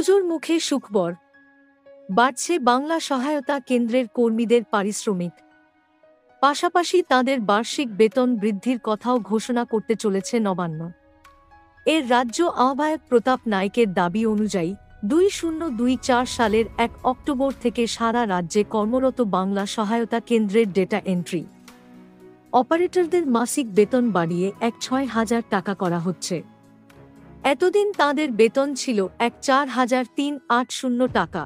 পুজোর মুখে সুখবর, বাড়ছে বাংলা সহায়তা কেন্দ্রের কর্মীদের পারিশ্রমিক। পাশাপাশি তাঁদের বার্ষিক বেতন বৃদ্ধির কথাও ঘোষণা করতে চলেছে নবান্ন। এর রাজ্য আহ্বায়ক প্রতাপ নায়েকের দাবি অনুযায়ী 2024 সালের 1 অক্টোবর থেকে সারা রাজ্যে কর্মরত বাংলা সহায়তা কেন্দ্রের ডেটা এন্ট্রি অপারেটরদের মাসিক বেতন বাড়িয়ে 6,000 টাকা করা হচ্ছে। এতদিন তাঁদের বেতন ছিল 4,380 টাকা।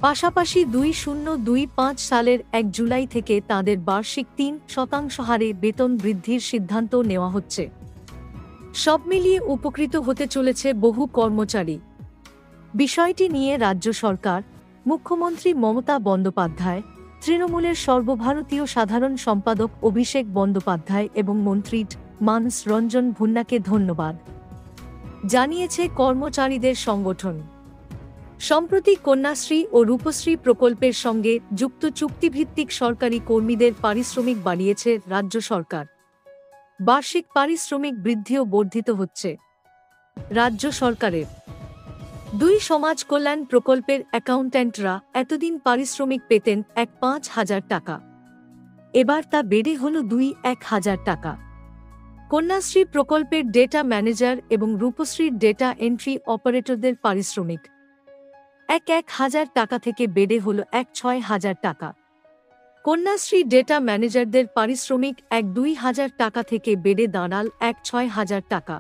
পাশাপাশি 2025 সালের 1 জুলাই থেকে তাঁদের বার্ষিক 3% হারে বেতন বৃদ্ধির সিদ্ধান্ত নেওয়া হচ্ছে। সব মিলিয়ে উপকৃত হতে চলেছে বহু কর্মচারী। বিষয়টি নিয়ে রাজ্য সরকার, মুখ্যমন্ত্রী মমতা বন্দ্যোপাধ্যায়, তৃণমূলের সর্বভারতীয় সাধারণ সম্পাদক অভিষেক বন্দ্যোপাধ্যায় এবং মন্ত্রী মানস রঞ্জন ভুন্নাকে ধন্যবাদ জানিয়েছে কর্মচারীদের সংগঠন। সম্প্রতি কন্যাশ্রী ও রূপশ্রী প্রকল্পের সঙ্গে যুক্ত চুক্তিভিত্তিক সরকারি কর্মীদের পারিশ্রমিক বাড়িয়েছে রাজ্য সরকার। বার্ষিক পারিশ্রমিক বৃদ্ধিও বর্ধিত হচ্ছে। রাজ্য সরকারের 2 সমাজ কল্যাণ প্রকল্পের অ্যাকাউন্ট্যান্টরা এতদিন পারিশ্রমিক পেতেন 5,000 টাকা, এবার তা বেড়ে হল 1,000 টাকা। কন্যাশ্রী প্রকল্পের ডেটা ম্যানেজার এবং রূপশ্রীর ডেটা এন্ট্রি অপারেটরদের পারিশ্রমিক 1,000 টাকা থেকে বেড়ে হল 6,000 টাকা। কন্যাশ্রী ডেটা ম্যানেজারদের পারিশ্রমিক 2,000 টাকা থেকে বেড়ে দাঁড়াল 6,000 টাকা।